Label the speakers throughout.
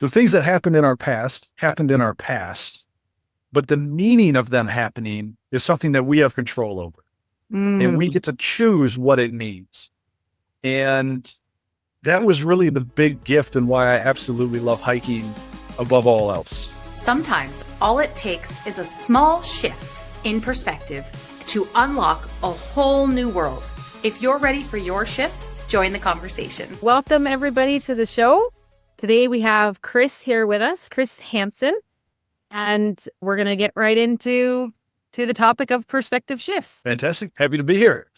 Speaker 1: The things that happened in our past, but the meaning of them happening is something that we have control over. And we get to choose what it means. And that was really the big gift and why I absolutely love hiking above all else.
Speaker 2: Sometimes all it takes is a small shift in perspective to unlock a whole new world. If you're ready for your shift, join the conversation.
Speaker 3: Welcome everybody to the show. Today we have Chris here with us, Chris Hansen, and we're going to get right into the topic of perspective shifts.
Speaker 1: Fantastic. Happy to be here.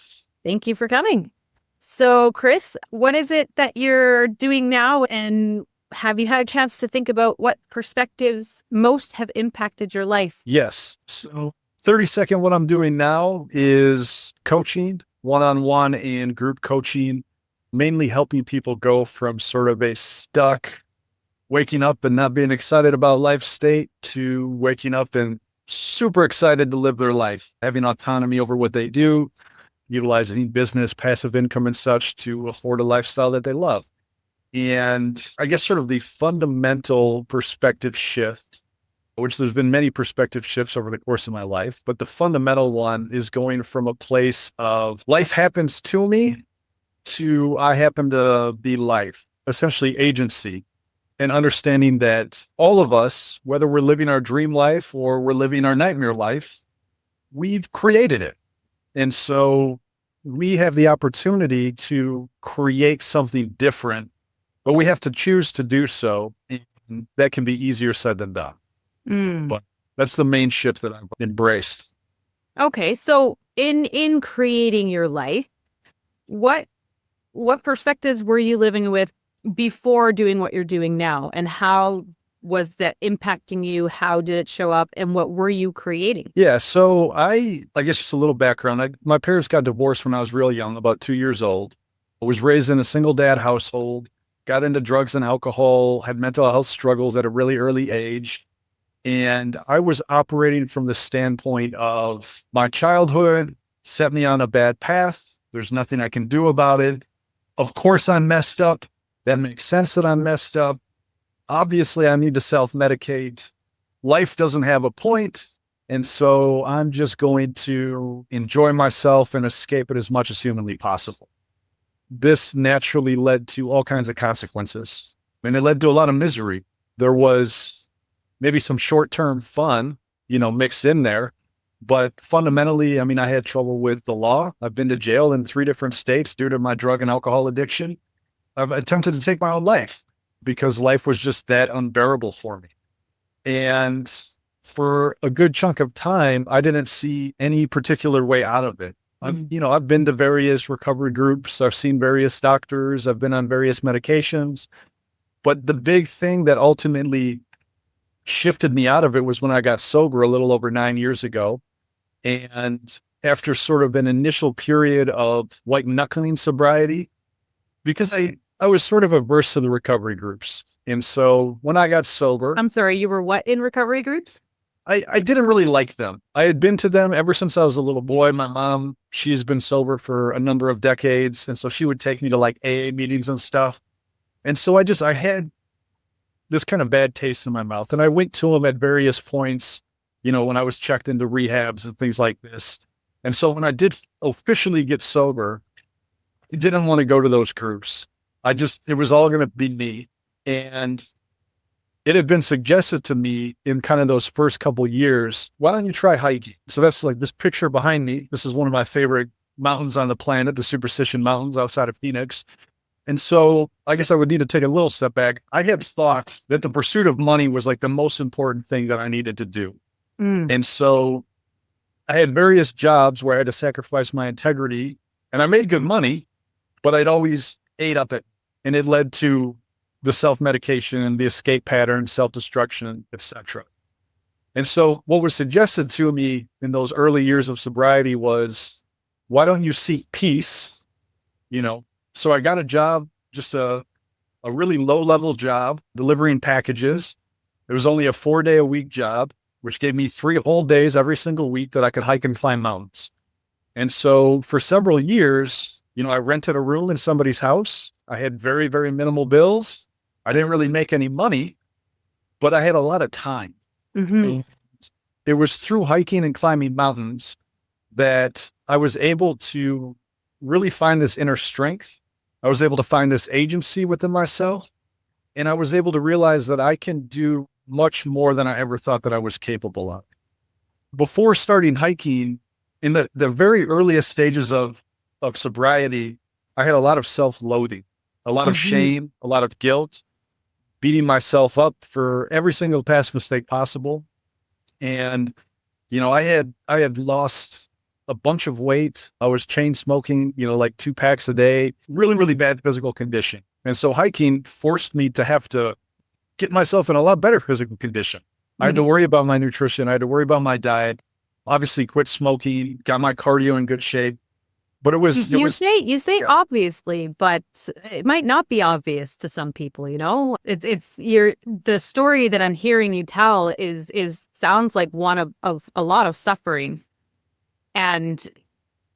Speaker 3: Thank you for coming. So Chris, what is it that you're doing now, and have you had a chance to think about what perspectives most have impacted your life?
Speaker 1: Yes. So 30-second, what I'm doing now is coaching, one-on-one and group coaching, mainly helping people go from sort of a stuck waking up and not being excited about life state to waking up and super excited to live their life, having autonomy over what they do, utilizing business, passive income and such to afford a lifestyle that they love. And I guess sort of the fundamental perspective shift, which there's been many perspective shifts over the course of my life, but the fundamental one is going from a place of life happens to me to I happen to be life, essentially agency, and understanding that all of us, whether we're living our dream life or we're living our nightmare life, we've created it. And so we have the opportunity to create something different, but we have to choose to do so. And that can be easier said than done. But that's the main shift that I've embraced.
Speaker 3: Okay. So in creating your life, what perspectives were you living with before doing what you're doing now? And how was that impacting you? How did it show up? And what were you creating?
Speaker 1: Yeah. So I guess just a little background. My parents got divorced when I was real young, about 2 years old. I was raised in a single dad household, got into drugs and alcohol, had mental health struggles at a really early age. And I was operating from the standpoint of my childhood set me on a bad path. There's nothing I can do about it. Of course, I'm messed up. That makes sense that I'm messed up. Obviously, I need to self-medicate. Life doesn't have a point. And so I'm just going to enjoy myself and escape it as much as humanly possible. This naturally led to all kinds of consequences. And it led to a lot of misery. There was maybe some short-term fun, mixed in there. But fundamentally, I had trouble with the law. I've been to jail in 3 different states due to my drug and alcohol addiction. I've attempted to take my own life because life was just that unbearable for me. And for a good chunk of time, I didn't see any particular way out of it. I've been to various recovery groups. I've seen various doctors. I've been on various medications. But the big thing that ultimately shifted me out of it was when I got sober a little over 9 years ago. And after sort of an initial period of white knuckling sobriety, because I was sort of averse to the recovery groups. And so when I got sober,
Speaker 3: I'm sorry, you were what in recovery groups?
Speaker 1: I didn't really like them. I had been to them ever since I was a little boy. My mom, she's been sober for a number of decades. And so she would take me to like AA meetings and stuff. And so I had this kind of bad taste in my mouth. And I went to them at various points, when I was checked into rehabs and things like this. And so when I did officially get sober, I didn't want to go to those groups. It was all going to be me. And it had been suggested to me in kind of those first couple years, why don't you try hiking? So that's like this picture behind me. This is one of my favorite mountains on the planet, the Superstition Mountains outside of Phoenix. And so I guess I would need to take a little step back. I had thought that the pursuit of money was like the most important thing that I needed to do. And so I had various jobs where I had to sacrifice my integrity, and I made good money, but I'd always ate up it. And it led to the self-medication and the escape pattern, self-destruction, etc. And so what was suggested to me in those early years of sobriety was, why don't you seek peace? So I got a job, just a really low-level job, delivering packages. It was only a 4-day-a-week job, which gave me 3 whole days every single week that I could hike and climb mountains. And so for several years, I rented a room in somebody's house. I had very, very minimal bills. I didn't really make any money, but I had a lot of time.
Speaker 3: Mm-hmm.
Speaker 1: And it was through hiking and climbing mountains that I was able to really find this inner strength. I was able to find this agency within myself. And I was able to realize that I can do much more than I ever thought that I was capable of. Before starting hiking, in the very earliest stages of sobriety, I had a lot of self-loathing, a lot of shame, a lot of guilt, beating myself up for every single past mistake possible. And, I had lost a bunch of weight. I was chain smoking, like 2 packs a day, really, really bad physical condition. And so hiking forced me to have to get myself in a lot better physical condition. I had to worry about my nutrition. I had to worry about my diet, obviously quit smoking, got my cardio in good shape. But you
Speaker 3: say obviously, but it might not be obvious to some people, the story that I'm hearing you tell is sounds like one of a lot of suffering. And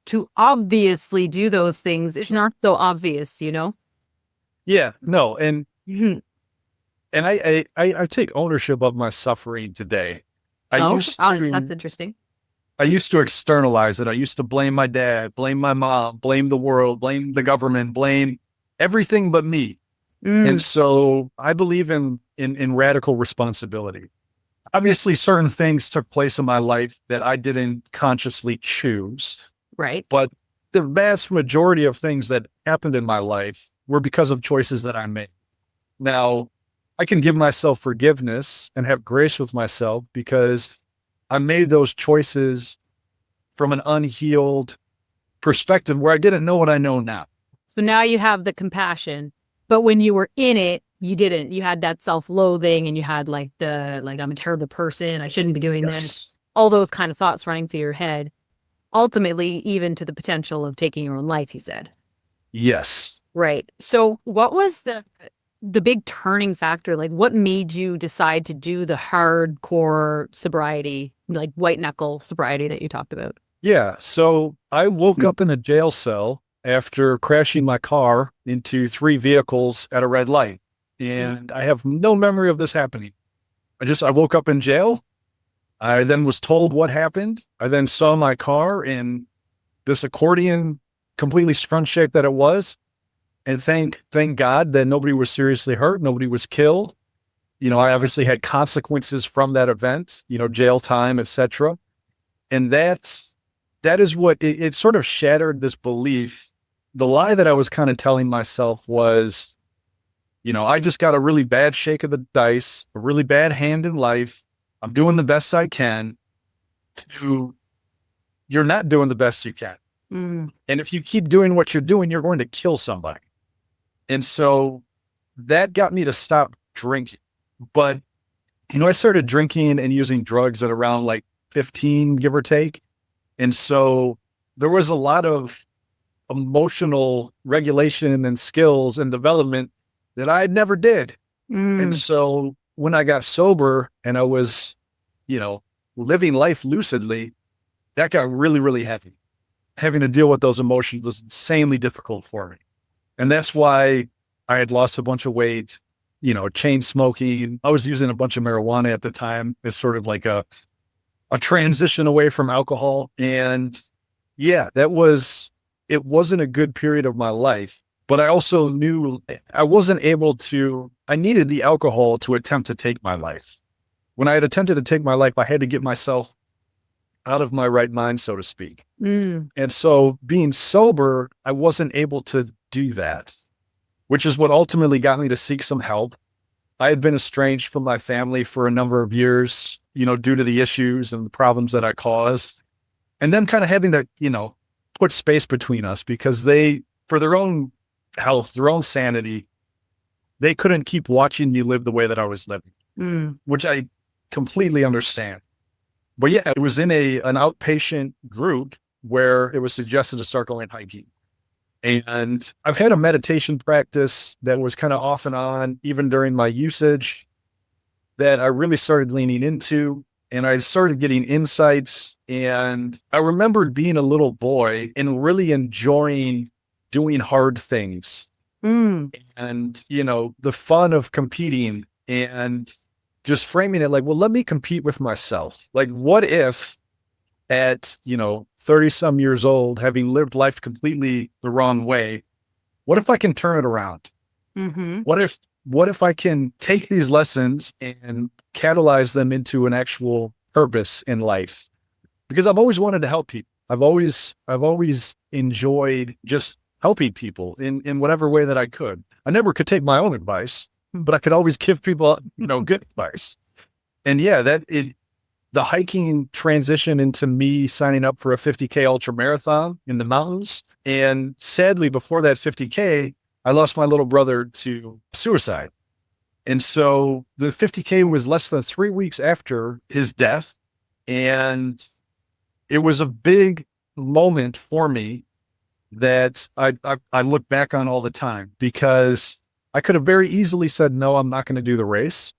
Speaker 3: to obviously do those things is not so obvious,
Speaker 1: Yeah, no. And
Speaker 3: Mhm.
Speaker 1: and I take ownership of my suffering today.
Speaker 3: That's interesting.
Speaker 1: I used to externalize it. I used to blame my dad, blame my mom, blame the world, blame the government, blame everything but me. And so I believe in radical responsibility. Obviously, certain things took place in my life that I didn't consciously choose.
Speaker 3: Right.
Speaker 1: But the vast majority of things that happened in my life were because of choices that I made. Now, I can give myself forgiveness and have grace with myself because I made those choices from an unhealed perspective where I didn't know what I know now.
Speaker 3: So now you have the compassion, but when you were in it, you didn't. You had that self-loathing and you had I'm a terrible person. I shouldn't be doing this. All those kind of thoughts running through your head, ultimately even to the potential of taking your own life, you said.
Speaker 1: Yes.
Speaker 3: Right. So what was the big turning factor? Like what made you decide to do the hardcore sobriety, like white knuckle sobriety that you talked about?
Speaker 1: Yeah. So I woke up in a jail cell after crashing my car into 3 vehicles at a red light. And I have no memory of this happening. I woke up in jail. I then was told what happened. I then saw my car in this accordion, completely scrunch shaped that it was. And thank God that nobody was seriously hurt. Nobody was killed. I obviously had consequences from that event, jail time, etc. And that is what it sort of shattered this belief. The lie that I was kind of telling myself was, I just got a really bad shake of the dice, a really bad hand in life. I'm doing the best I can. You're not doing the best you can. And if you keep doing what you're doing, you're going to kill somebody. And so that got me to stop drinking. But, I started drinking and using drugs at around 15, give or take. And so there was a lot of emotional regulation and skills and development that I never did. And so when I got sober and I was, living life lucidly, that got really, really heavy. Having to deal with those emotions was insanely difficult for me. And that's why I had lost a bunch of weight, chain smoking. I was using a bunch of marijuana at the time. It's sort of like a transition away from alcohol. And yeah, it wasn't a good period of my life, but I also knew I needed the alcohol to attempt to take my life. When I had attempted to take my life, I had to get myself out of my right mind, so to speak. And so being sober, I wasn't able to do that, which is what ultimately got me to seek some help. I had been estranged from my family for a number of years, due to the issues and the problems that I caused. And then kind of having to, put space between us because for their own health, their own sanity, they couldn't keep watching me live the way that I was living, which I completely understand. But yeah, it was in an outpatient group where it was suggested to start going hiking. And I've had a meditation practice that was kind of off and on, even during my usage, that I really started leaning into. And I started getting insights. And I remembered being a little boy and really enjoying doing hard things. And, the fun of competing and just framing it like, well, let me compete with myself. Like, what if at, 30 some years old, having lived life completely the wrong way, what if I can turn it around?
Speaker 3: Mm-hmm.
Speaker 1: What if I can take these lessons and catalyze them into an actual purpose in life? Because I've always wanted to help people. I've always enjoyed just helping people in whatever way that I could. I never could take my own advice, but I could always give people, good advice. And yeah, the hiking transition into me signing up for a 50K ultra marathon in the mountains. And sadly, before that 50K, I lost my little brother to suicide. And so the 50K was less than 3 weeks after his death. And it was a big moment for me that I look back on all the time, because I could have very easily said, no, I'm not going to do the race,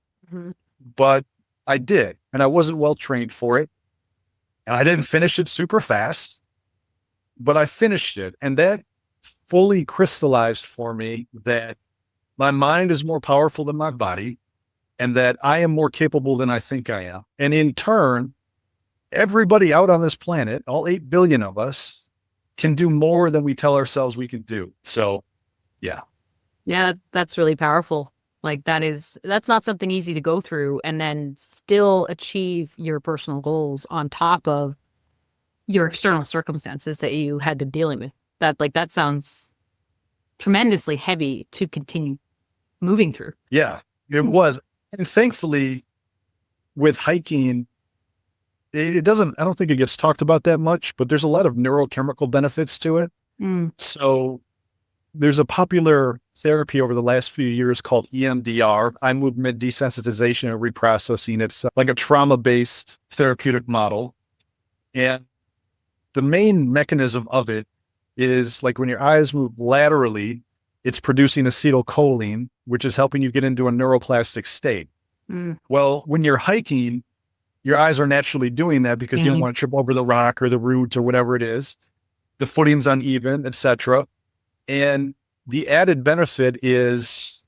Speaker 1: but I did. And I wasn't well trained for it. And I didn't finish it super fast, but I finished it. And that fully crystallized for me that my mind is more powerful than my body, and that I am more capable than I think I am. And in turn, everybody out on this planet, all 8 billion of us, can do more than we tell ourselves we can do. So, yeah.
Speaker 3: Yeah, that's really powerful. Like that's not something easy to go through and then still achieve your personal goals on top of your external circumstances that you had been dealing with. That sounds tremendously heavy to continue moving through.
Speaker 1: Yeah, it was. And thankfully, with hiking, I don't think it gets talked about that much, but there's a lot of neurochemical benefits to it. So there's a popular therapy over the last few years called EMDR, eye movement desensitization and reprocessing. It's like a trauma-based therapeutic model. And the main mechanism of it is like when your eyes move laterally, it's producing acetylcholine, which is helping you get into a neuroplastic state. Well, when you're hiking, your eyes are naturally doing that because you don't want to trip over the rock or the roots or whatever it is. The footing's uneven, etc. And the added benefit is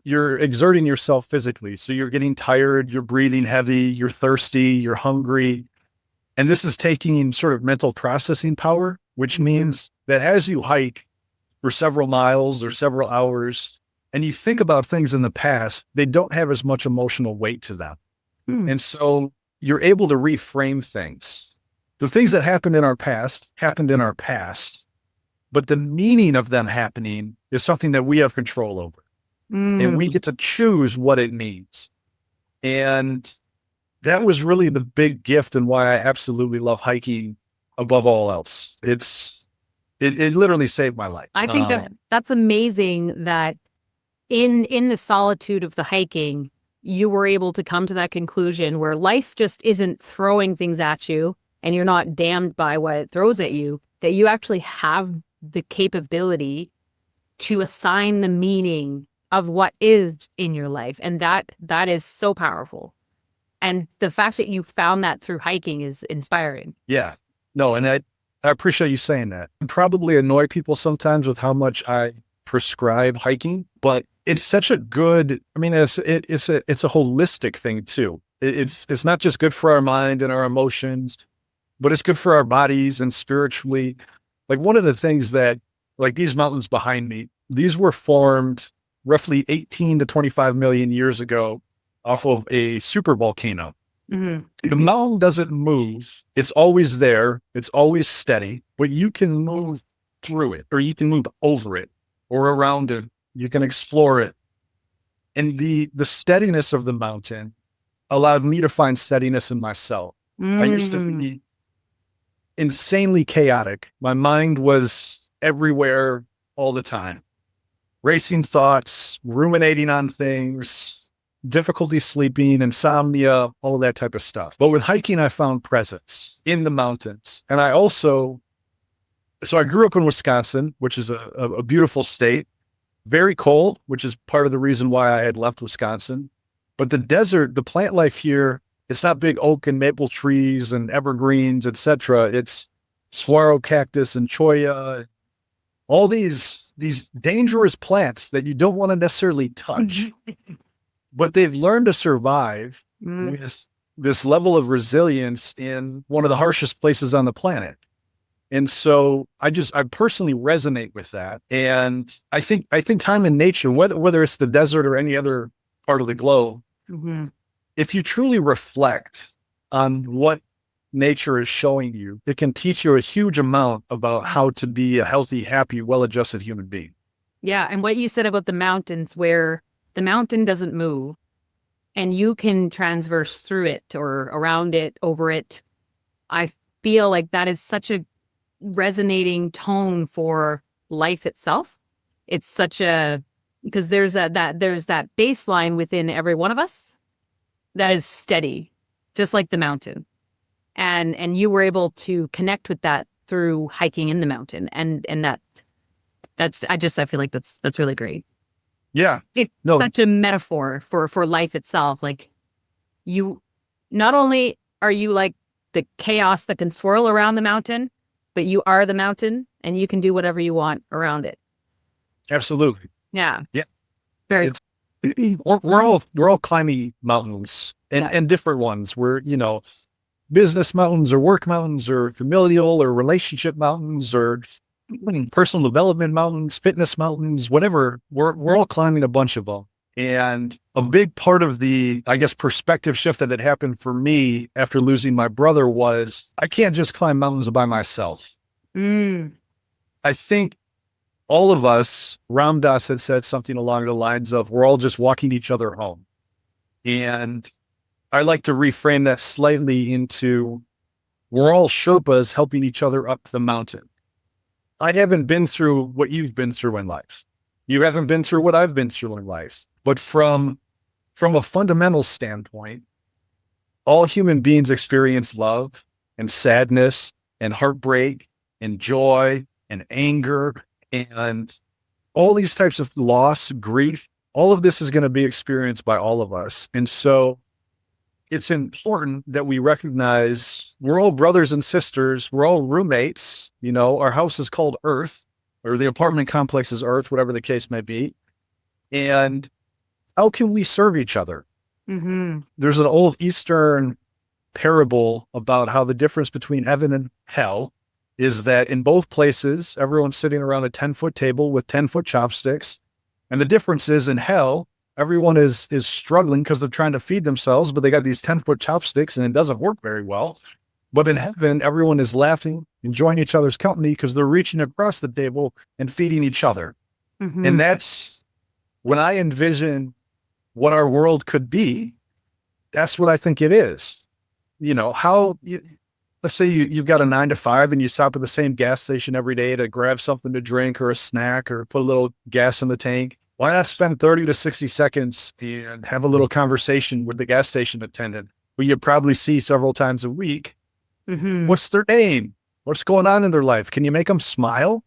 Speaker 1: you're exerting yourself physically. So you're getting tired, you're breathing heavy, you're thirsty, you're hungry. And this is taking sort of mental processing power, which means that as you hike for several miles or several hours, and you think about things in the past, they don't have as much emotional weight to them. And so you're able to reframe things. The things that happened in our past, but the meaning of them happening is something that we have control over. And we get to choose what it means. And that was really the big gift and why I absolutely love hiking above all else. It literally saved my life.
Speaker 3: I think that's amazing that in the solitude of the hiking, you were able to come to that conclusion where life just isn't throwing things at you and you're not damned by what it throws at you, that you actually have the capability to assign the meaning of what is in your life. And that is so powerful. And the fact that you found that through hiking is inspiring.
Speaker 1: Yeah. No, and I appreciate you saying that. I probably annoy people sometimes with how much I prescribe hiking, but it's such a good, it's a holistic thing too. It's not just good for our mind and our emotions, but it's good for our bodies and spiritually. Like one of the things that, like these mountains behind me, these were formed roughly 18 to 25 million years ago off of a super volcano. The mountain doesn't move. It's always there. It's always steady, but you can move through it, or you can move over it or around it. You can explore it. And the steadiness of the mountain allowed me to find steadiness in myself. I used to be insanely chaotic. My mind was everywhere all the time. Racing thoughts, ruminating on things, difficulty sleeping, insomnia, all that type of stuff. But with hiking, I found presence in the mountains. And I grew up in Wisconsin, which is a beautiful state, very cold, which is part of the reason why I had left Wisconsin. But the desert, the plant life here, it's not big oak and maple trees and evergreens, etc. It's saguaro cactus and cholla, all these dangerous plants that you don't want to necessarily touch. but they've learned to survive
Speaker 3: Mm.
Speaker 1: with this level of resilience in one of the harshest places on the planet. And so I personally resonate with that. And I think time in nature, whether it's the desert or any other part of the globe,
Speaker 3: Mm-hmm.
Speaker 1: if you truly reflect on what nature is showing you, it can teach you a huge amount about how to be a healthy, happy, well-adjusted human being.
Speaker 3: Yeah. And what you said about the mountains, where the mountain doesn't move and you can transverse through it or around it, over it. I feel like that is such a resonating tone for life itself. It's such a, because there's there's that baseline within every one of us that is steady, just like the mountain. And you were able to connect with that through hiking in the mountain. And I feel like that's really great.
Speaker 1: Yeah.
Speaker 3: It's
Speaker 1: No.
Speaker 3: such a metaphor for life itself. Like, you, not only are you like the chaos that can swirl around the mountain, but you are the mountain and you can do whatever you want around it.
Speaker 1: Absolutely.
Speaker 3: Yeah.
Speaker 1: Yeah.
Speaker 3: Very
Speaker 1: It's we're all climbing mountains and different ones. We're, business mountains or work mountains or familial or relationship mountains or personal development mountains, fitness mountains, whatever. We're all climbing a bunch of them. And a big part of the, I guess, perspective shift that had happened for me after losing my brother was I can't just climb mountains by myself.
Speaker 3: Mm.
Speaker 1: I think all of us, Ram Dass had said something along the lines of, we're all just walking each other home. And I like to reframe that slightly into, we're all Sherpas helping each other up the mountain. I haven't been through what you've been through in life. You haven't been through what I've been through in life. But from a fundamental standpoint, all human beings experience love and sadness and heartbreak and joy and anger and all these types of loss, grief. All of this is going to be experienced by all of us. And so it's important that we recognize we're all brothers and sisters. We're all roommates. Our house is called Earth, or the apartment complex is Earth, whatever the case may be. And how can we serve each other?
Speaker 3: Mm-hmm.
Speaker 1: There's an old Eastern parable about how the difference between heaven and hell is that in both places, everyone's sitting around a 10-foot table with 10-foot chopsticks. And the difference is in hell, everyone is struggling because they're trying to feed themselves, but they got these 10-foot chopsticks and it doesn't work very well. But in heaven, everyone is laughing, enjoying each other's company because they're reaching across the table and feeding each other.
Speaker 3: Mm-hmm.
Speaker 1: And that's when I envision what our world could be. That's what I think it is. Let's say you've got a 9 to 5 and you stop at the same gas station every day to grab something to drink or a snack or put a little gas in the tank. Why not spend 30 to 60 seconds and have a little conversation with the gas station attendant who you probably see several times a week?
Speaker 3: Mm-hmm.
Speaker 1: What's their name? What's going on in their life? Can you make them smile?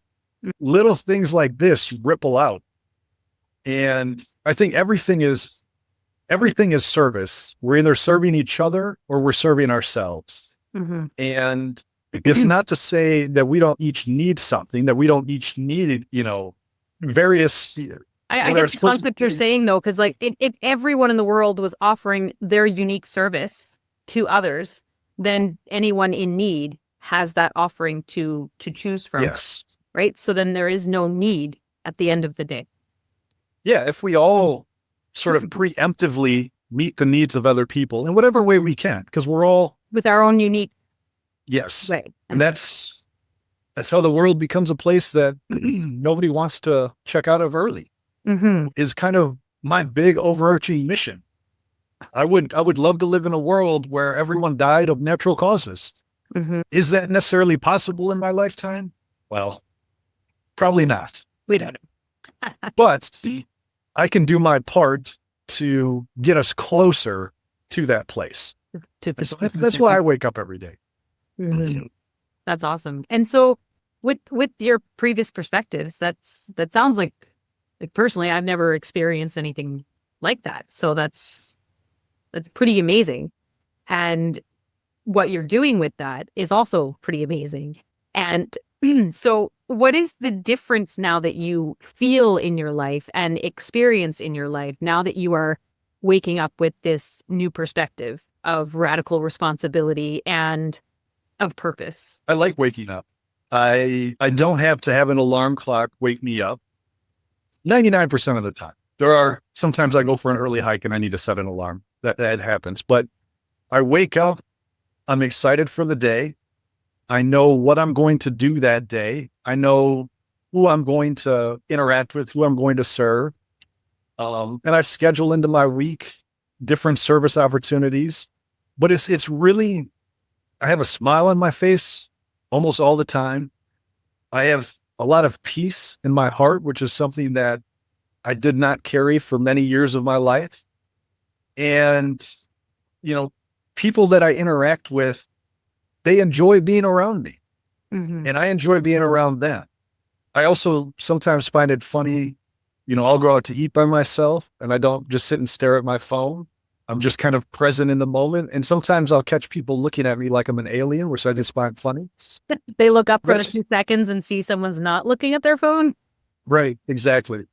Speaker 1: Little things like this ripple out. And I think everything is service. We're either serving each other or we're serving ourselves.
Speaker 3: Mm-hmm.
Speaker 1: And it's not to say that we don't each need something, that we don't each need, various.
Speaker 3: I get the concept you're saying, though, because like if everyone in the world was offering their unique service to others, then anyone in need has that offering to choose from.
Speaker 1: Yes.
Speaker 3: Right. So then there is no need at the end of the day.
Speaker 1: Yeah. If we all sort of preemptively meet the needs of other people in whatever way we can, because we're all
Speaker 3: with our own unique
Speaker 1: way. And that's how the world becomes a place that nobody wants to check out of early.
Speaker 3: Mm-hmm.
Speaker 1: Is kind of my big overarching mission. I would love to live in a world where everyone died of natural causes.
Speaker 3: Mm-hmm.
Speaker 1: Is that necessarily possible in my lifetime? Well, probably not.
Speaker 3: We don't know.
Speaker 1: But I can do my part to get us closer to that place. So that's why I wake up every day.
Speaker 3: Mm-hmm. That's awesome. And so with your previous perspectives, that sounds like personally, I've never experienced anything like that. So that's pretty amazing. And what you're doing with that is also pretty amazing. And so what is the difference now that you feel in your life and experience in your life now that you are waking up with this new perspective of radical responsibility and of purpose?
Speaker 1: I like waking up. I don't have to have an alarm clock wake me up 99% of the time. There are sometimes I go for an early hike and I need to set an alarm. That happens. But I wake up, I'm excited for the day. I know what I'm going to do that day. I know who I'm going to interact with, who I'm going to serve. And I schedule into my week different service opportunities. But it's really, I have a smile on my face almost all the time. I have a lot of peace in my heart, which is something that I did not carry for many years of my life. And, people that I interact with, they enjoy being around me.
Speaker 3: Mm-hmm.
Speaker 1: And I enjoy being around them. I also sometimes find it funny, I'll go out to eat by myself and I don't just sit and stare at my phone. I'm just kind of present in the moment. And sometimes I'll catch people looking at me like I'm an alien, which I just find funny.
Speaker 3: They look up for a few seconds and see someone's not looking at their phone.
Speaker 1: Right, exactly.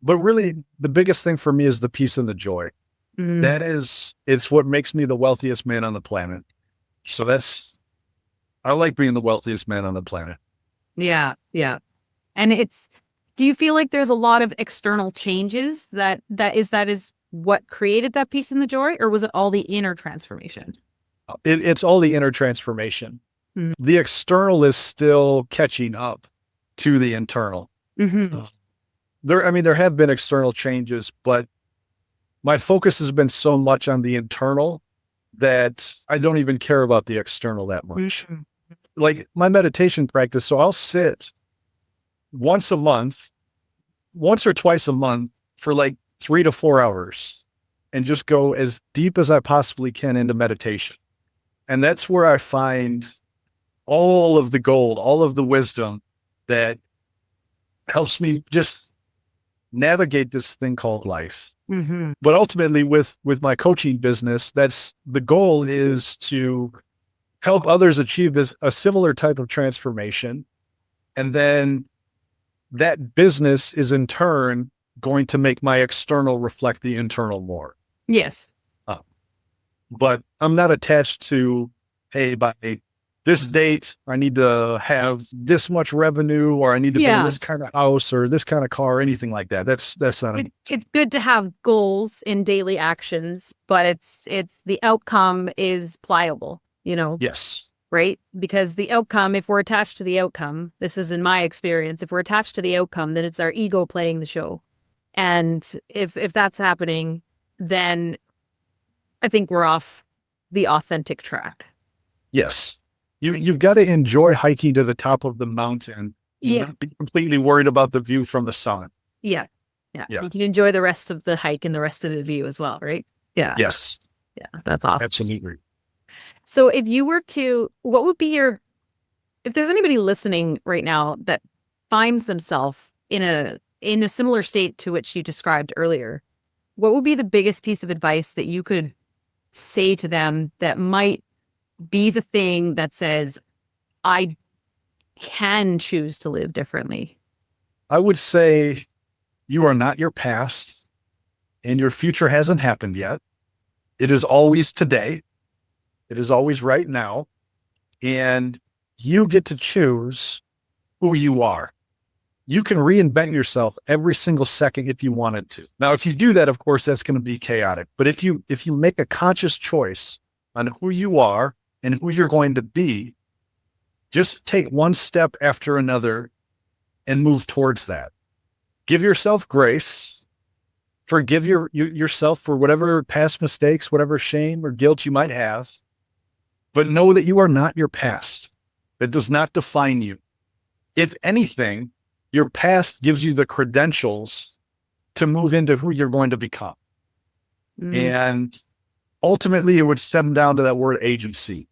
Speaker 1: But really, the biggest thing for me is the peace and the joy.
Speaker 3: Mm.
Speaker 1: It's what makes me the wealthiest man on the planet. So I like being the wealthiest man on the planet.
Speaker 3: Yeah, yeah. And do you feel like there's a lot of external changes that is what created that peace and the joy, or was it all the inner transformation?
Speaker 1: It's all the inner transformation.
Speaker 3: Mm.
Speaker 1: The external is still catching up to the internal.
Speaker 3: Mm-hmm.
Speaker 1: There have been external changes, but my focus has been so much on the internal that I don't even care about the external that much.
Speaker 3: Mm-hmm.
Speaker 1: Like my meditation practice. So I'll sit once or twice a month for like 3 to 4 hours and just go as deep as I possibly can into meditation. And that's where I find all of the gold, all of the wisdom that helps me just navigate this thing called life.
Speaker 3: Mm-hmm.
Speaker 1: But ultimately with my coaching business, that's the goal is to help others achieve a similar type of transformation. And then that business is in turn going to make my external reflect the internal more.
Speaker 3: Yes.
Speaker 1: But I'm not attached to, hey, by this date, I need to have this much revenue, or I need to be in this kind of house or this kind of car, or anything like that. That's not.
Speaker 3: It's good to have goals in daily actions, but it's the outcome is pliable,
Speaker 1: Yes.
Speaker 3: Right? Because the outcome, if we're attached to the outcome, this is in my experience, if we're attached to the outcome, then it's our ego playing the show. And if that's happening, then I think we're off the authentic track.
Speaker 1: Yes. You've got to enjoy hiking to the top of the mountain.
Speaker 3: Yeah.
Speaker 1: Not be completely worried about the view from the sun.
Speaker 3: Yeah. You can enjoy the rest of the hike and the rest of the view as well, right? Yeah.
Speaker 1: Yes.
Speaker 3: Yeah. That's awesome.
Speaker 1: Absolutely.
Speaker 3: So if you were to, what would be if there's anybody listening right now that finds themselves in a similar state to which you described earlier, what would be the biggest piece of advice that you could say to them that might be the thing that says, I can choose to live differently?
Speaker 1: I would say you are not your past and your future hasn't happened yet. It is always today. It is always right now. And you get to choose who you are. You can reinvent yourself every single second if you wanted to. Now, if you do that, of course, that's going to be chaotic. But if you make a conscious choice on who you are and who you're going to be, just take one step after another and move towards that. Give yourself grace. Forgive yourself for whatever past mistakes, whatever shame or guilt you might have. But know that you are not your past. It does not define you. If anything, your past gives you the credentials to move into who you're going to become. Mm-hmm. And ultimately, it would stem down to that word agency.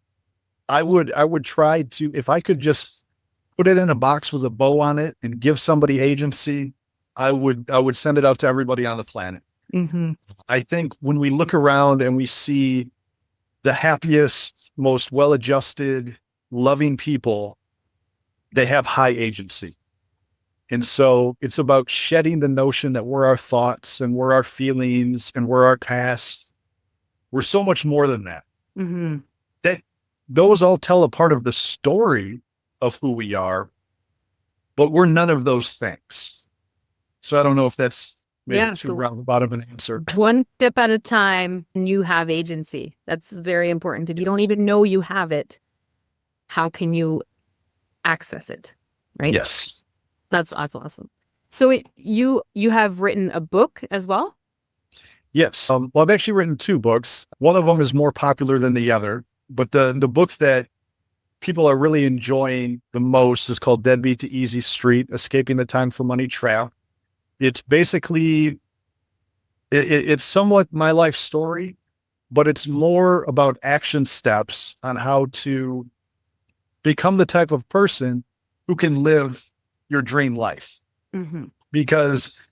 Speaker 1: I would try to, if I could just put it in a box with a bow on it and give somebody agency, I would send it out to everybody on the planet.
Speaker 3: Mm-hmm.
Speaker 1: I think when we look around and we see the happiest, most well-adjusted, loving people, they have high agency. And so it's about shedding the notion that we're our thoughts and we're our feelings and we're our past. We're so much more than that.
Speaker 3: Mm-hmm.
Speaker 1: That those all tell a part of the story of who we are, but we're none of those things. So I don't know if that's maybe too roundabout of an answer.
Speaker 3: One step at a time, and you have agency. That's very important. If you don't even know you have it, how can you access it? Right?
Speaker 1: Yes.
Speaker 3: That's awesome. So you have written a book as well?
Speaker 1: Yes. Well, I've actually written 2 books. One of them is more popular than the other, but the book that people are really enjoying the most is called Deadbeat to Easy Street, Escaping the Time for Money Trap. It's basically, it's somewhat my life story, but it's more about action steps on how to become the type of person who can live your dream life.
Speaker 3: Mm-hmm.
Speaker 1: Because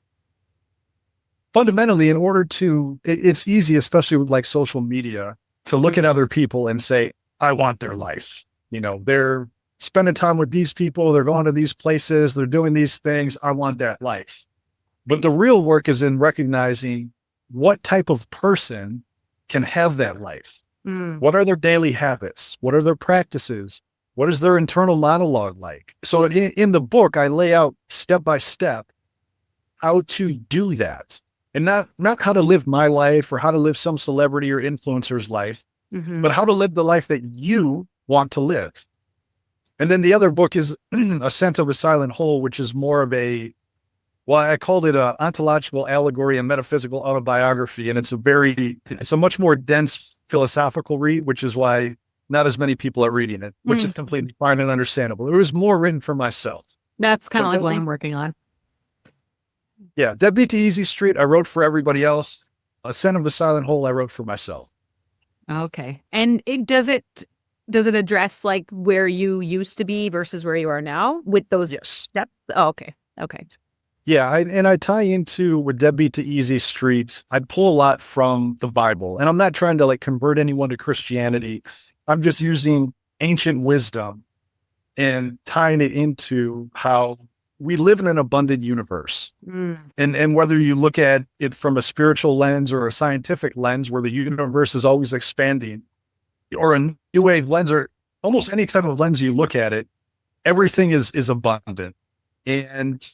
Speaker 1: fundamentally, in order to, it's easy, especially with like social media, to look at other people and say, I want their life. You know, they're spending time with these people, they're going to these places, they're doing these things. I want that life. But the real work is in recognizing what type of person can have that life. What are their daily habits? What are their practices? What is their internal monologue like? So in the book, I lay out step by step how to do that, and not how to live my life or how to live some celebrity or influencer's life, but how to live the life that you want to live. And then the other book is Ascent of the Silent Hole, which is more of I called it a ontological allegory and metaphysical autobiography. And it's a much more dense philosophical read, which is why not as many people are reading it, which is completely fine and understandable. It was more written for myself.
Speaker 3: That's kind of like what I'm working on.
Speaker 1: Yeah. Deadbeat to Easy Street, I wrote for everybody else. Ascent of the Silent Hole, I wrote for myself.
Speaker 3: Okay. And does it address like where you used to be versus where you are now with those steps? Oh, okay. Okay.
Speaker 1: Yeah, I tie into with Deadbeat to Easy Street. I pull a lot from the Bible, and I'm not trying to like convert anyone to Christianity. I'm just using ancient wisdom and tying it into how we live in an abundant universe. And whether you look at it from a spiritual lens or a scientific lens, where the universe is always expanding, or a new age lens, or almost any type of lens you look at it, everything is abundant. And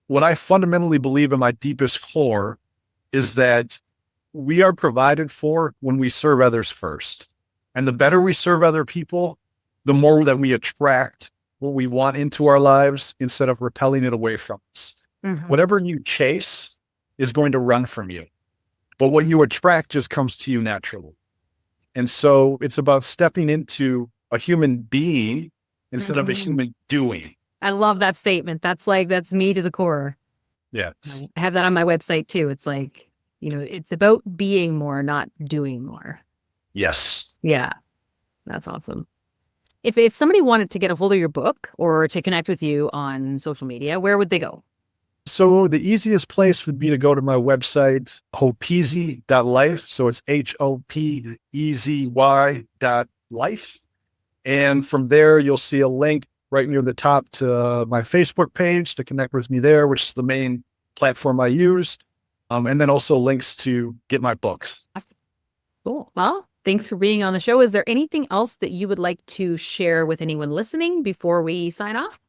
Speaker 1: what I fundamentally believe in my deepest core is that we are provided for when we serve others first. And the better we serve other people, the more that we attract what we want into our lives instead of repelling it away from us. Whatever you chase is going to run from you, but what you attract just comes to you naturally. And so it's about stepping into a human being instead of a human doing.
Speaker 3: I love that statement. That's me to the core.
Speaker 1: Yeah.
Speaker 3: I have that on my website too. It's like, it's about being more, not doing more.
Speaker 1: Yes.
Speaker 3: Yeah. That's awesome. If somebody wanted to get a hold of your book or to connect with you on social media, where would they go?
Speaker 1: So the easiest place would be to go to my website, hopeezy.life. So it's HOPEZY.life. And from there, you'll see a link right near the top to my Facebook page to connect with me there, which is the main platform I used. And then also links to get my books.
Speaker 3: Cool. Well, thanks for being on the show. Is there anything else that you would like to share with anyone listening before we sign off?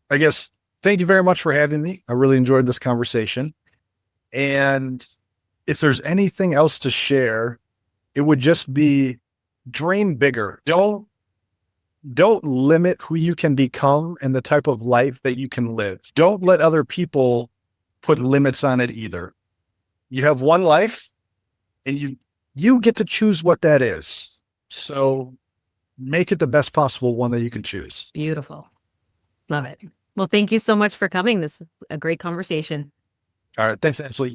Speaker 1: I guess, thank you very much for having me. I really enjoyed this conversation. And if there's anything else to share, it would just be dream bigger. Don't limit who you can become and the type of life that you can live. Don't let other people put limits on it either. You have one life and you get to choose what that is. So make it the best possible one that you can choose.
Speaker 3: Beautiful. Love it. Well, thank you so much for coming. This was a great conversation.
Speaker 1: All right. Thanks, Ashley.